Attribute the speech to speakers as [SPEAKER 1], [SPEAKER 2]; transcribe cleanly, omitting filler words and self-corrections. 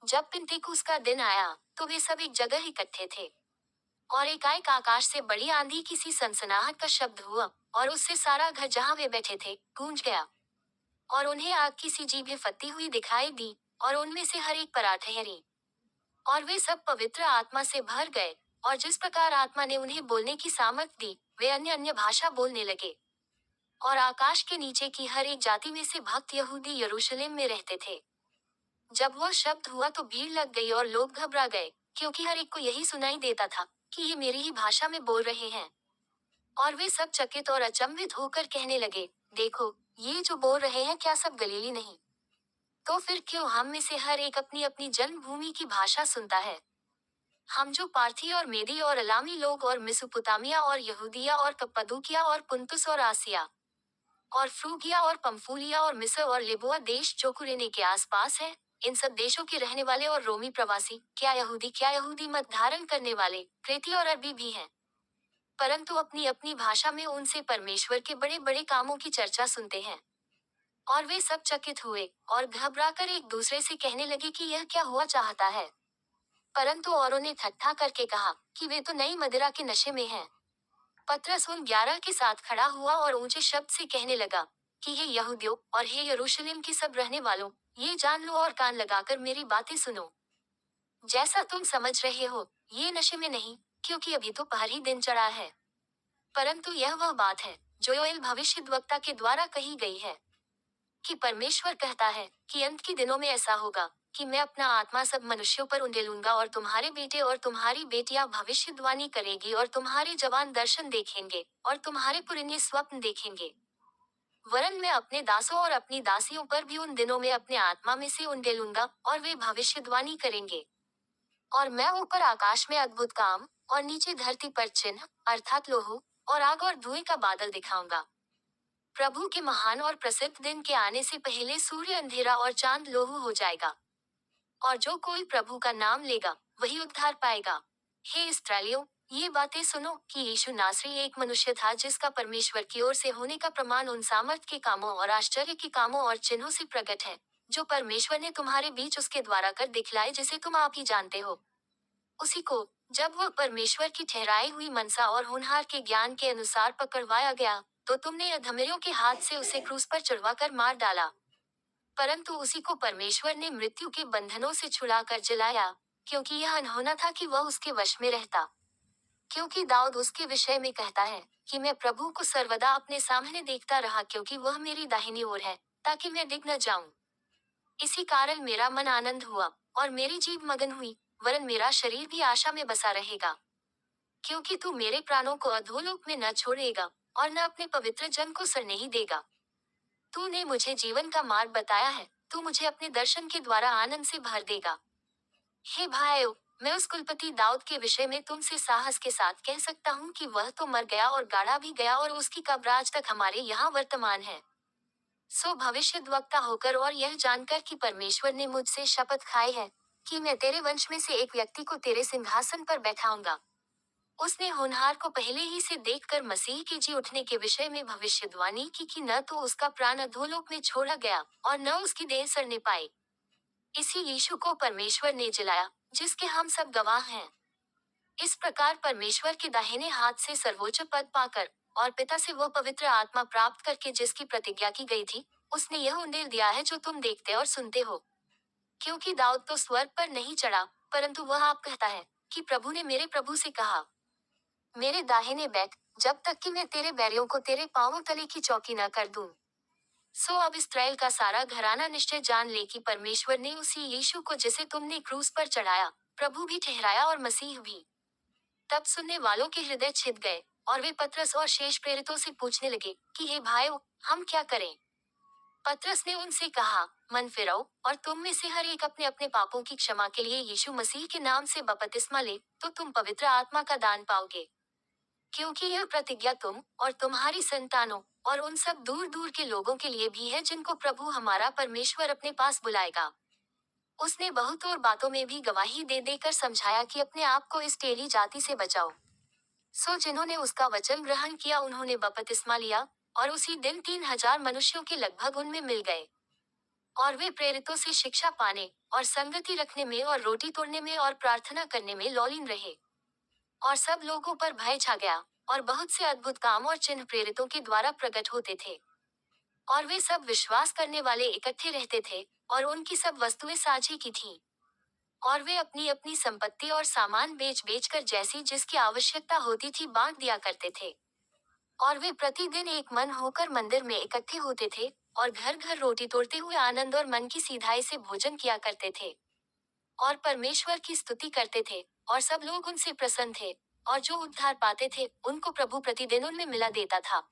[SPEAKER 1] जब पिंतेकुस्त का दिन आया, तो वे सब एक जगह इकट्ठे थे। और एकाएक आकाश से बड़ी आंधी की सी सनसनाहट का शब्द हुआ, और उससे सारा घर जहां वे बैठे थे, गूंज गया। और उन्हें आग की सी जीभें फटती हुई दिखाई दी, और उनमें से हर एक पर आ ठहरी। और वे सब पवित्र आत्मा से भर गए, और जिस प्रकार आत्मा ने उन्हें बोलने की सामर्थ दी, वे अन्य अन्य भाषा बोलने लगे। और आकाश के नीचे की हर एक जाति में से भक्त यहूदी यरूशलेम में रहते थे। जब वह शब्द हुआ तो भीड़ लग गई और लोग घबरा गए, क्योंकि हर एक को यही सुनाई देता था कि ये मेरी ही भाषा में बोल रहे हैं। और वे सब चकित और अचंभित होकर कहने लगे, देखो, ये जो बोल रहे हैं क्या सब गलीली नहीं? तो फिर क्यों हम में से हर एक अपनी अपनी जन्मभूमि की भाषा सुनता है? हम जो पार्थी और मेदी और अलामी लोग और मिसुपुतामिया और यहूदिया और कप्पदूकिया और पुंतुस और आसिया और फ्रूगिया और पंफूलिया और मिस्र और लिबुआ देश जो कुरेने के आसपास है, इन सब देशों के रहने वाले और रोमी प्रवासी, क्या यहूदी मत धारण करने वाले, क्रेती और अरबी भी हैं, परंतु अपनी अपनी भाषा में उनसे परमेश्वर के बड़े बड़े कामों की चर्चा सुनते हैं। और वे सब चकित हुए और घबराकर एक दूसरे से कहने लगे कि यह क्या हुआ चाहता है। परंतु औरों ने ठट्ठा करके कहा कि वे तो नई मदिरा के नशे में हैं। पतरस उन 11 के साथ खड़ा हुआ और ऊंचे शब्द से कहने लगा कि हे यहूदियों और हे यरूशलेम के सब रहने वालों, ये जान लो और कान लगाकर मेरी बातें सुनो। जैसा तुम समझ रहे हो, ये नशे में नहीं, क्योंकि अभी तो पहली दिन चढ़ा है। परंतु यह वह बात है जो योएल भविष्यद्वक्ता के द्वारा कही गई है, कि परमेश्वर कहता है कि अंत के दिनों में ऐसा होगा कि मैं अपना आत्मा सब मनुष्यों पर उंडेलूंगा, और तुम्हारे बेटे और तुम्हारी बेटियां भविष्यद्वाणी करेगी, और तुम्हारे जवान दर्शन देखेंगे, और तुम्हारे पुरनिये स्वप्न देखेंगे। वरन मैं अपने दासों और अपनी दासियों पर भी उन दिनों में अपने आत्मा में से उंडेलूंगा, और वे भविष्यद्वाणी करेंगे। और मैं ऊपर आकाश में अद्भुत काम, और नीचे धरती पर चिन्ह, अर्थात लोहू और आग और धुएं का बादल दिखाऊंगा। प्रभु के महान और प्रसिद्ध दिन के आने से पहले सूर्य अंधेरा और चांद लोहू हो जाएगा। और जो कोई प्रभु का नाम लेगा, वही उद्धार पाएगा। हे इस्राएलियों, ये बातें सुनो कि यीशु नासरी एक मनुष्य था जिसका परमेश्वर की ओर से होने का प्रमाण उन सामर्थ के कामों और आश्चर्य के कामों और चिन्हों से प्रकट है, जो परमेश्वर ने तुम्हारे बीच उसके द्वारा कर दिखलाए, जिसे तुम आप ही जानते हो। उसी को, जब वह परमेश्वर की ठहराई हुई मनसा और होनहार के ज्ञान के अनुसार पकड़वाया गया, तो तुमने अधर्मियों के हाथ से उसे क्रूस पर चढ़वाकर मार डाला। परंतु उसी को परमेश्वर ने मृत्यु के बंधनों से छुड़ाकर जलाया, क्योंकि यह अनहोना था कि वह उसके वश में रहता। क्योंकि दाऊद उसके विषय में कहता है कि मैं प्रभु को सर्वदा अपने सामने देखता रहा, क्योंकि वह मेरी दाहिनी ओर है, ताकि मैं डिग न जाऊं। इसी कारण मेरा मन आनंद हुआ और मेरी जीभ मगन हुई, वरन मेरा शरीर भी आशा में बसा रहेगा। क्योंकि तू मेरे प्राणों को अधोलोक में न छोड़ेगा, और न अपने पवित्र जन को सर नहीं देगा। तूने मुझे जीवन का मार्ग बताया है, तू मुझे अपने दर्शन के द्वारा आनंद से भर देगा। हे भाइयों, मैं उस कुलपति दाऊद के विषय में तुमसे साहस के साथ कह सकता हूँ कि वह तो मर गया और गाड़ा भी गया, और उसकी कब्र आज तक हमारे यहाँ वर्तमान है। सो भविष्यद्वक्ता होकर और यह जानकर कि परमेश्वर ने मुझसे शपथ खाई है कि मैं तेरे वंश में से एक व्यक्ति को तेरे सिंहासन पर बैठाऊंगा, उसने होनहार को पहले ही से देखकर मसीह के जी उठने के विषय में भविष्यद्वाणी की कि न तो उसका प्राण अधोलोक में छोड़ा गया, और न उसकी देह सड़ने पाई। इसी यीशु को परमेश्वर ने जलाया, जिसके हम सब गवाह हैं। इस प्रकार परमेश्वर के दाहिने हाथ से सर्वोच्च पद पाकर, और पिता से वह पवित्र आत्मा प्राप्त करके जिसकी प्रतिज्ञा की गई थी, उसने यह उंडेल दिया है जो तुम देखते और सुनते हो। क्योंकि दाऊद तो स्वर्ग पर नहीं चढ़ा, परंतु वह आप कहता है कि प्रभु ने मेरे प्रभु से कहा, मेरे दाहिने बैठ, जब तक कि मैं तेरे बैरियों को तेरे पांवों तले की चौकी न कर दूं। सो अब इस्राएल का सारा घराना निश्चय जान ले कि परमेश्वर ने उसी यीशु को जिसे तुमने क्रूस पर चढ़ाया, प्रभु भी ठहराया और मसीह भी। तब सुनने वालों के हृदय छिद गए, और वे पतरस और शेष प्रेरितों से पूछने लगे कि हे भाइयों, हम क्या करें? पतरस ने उनसे कहा, मन फिराओ, और तुम में से हर एक अपने अपने पापों की क्षमा के लिए यीशु मसीह के नाम से बपतिस्मा ले, तो तुम पवित्र आत्मा का दान पाओगे। क्योंकि यह प्रतिज्ञा तुम और तुम्हारी संतानों और उन सब दूर दूर के लोगों के लिए भी है जिनको प्रभु हमारा परमेश्वर अपने पास बुलाएगा। उसने बहुत और बातों में भी गवाही दे देकर समझाया कि अपने आप को इस टेढ़ी जाति से बचाओ। सो जिन्होंने उसका वचन ग्रहण किया उन्होंने बपतिस्मा लिया, और उसी दिन 3,000 मनुष्यों के लगभग उनमें मिल गए। और वे प्रेरितों से शिक्षा पाने और संगति रखने में और रोटी तोड़ने में और प्रार्थना करने में लौलीन रहे। और सब लोगों पर भय छा गया, और बहुत से अद्भुत काम और चिन्ह प्रेरितों के द्वारा प्रकट होते थे। और वे सब विश्वास करने वाले इकट्ठे रहते थे, और उनकी सब वस्तुएं साझी की थीं। और वे अपनी अपनी संपत्ति और सामान बेच बेच कर जैसी जिसकी आवश्यकता होती थी बांट दिया करते थे। और वे प्रतिदिन एक मन होकर मंदिर में इकट्ठे होते थे, और घर घर रोटी तोड़ते हुए आनंद और मन की सीधाई से भोजन किया करते थे, और परमेश्वर की स्तुति करते थे। और सब लोग उनसे प्रसन्न थे, और जो उद्धार पाते थे उनको प्रभु प्रतिदिन उनमें मिला देता था।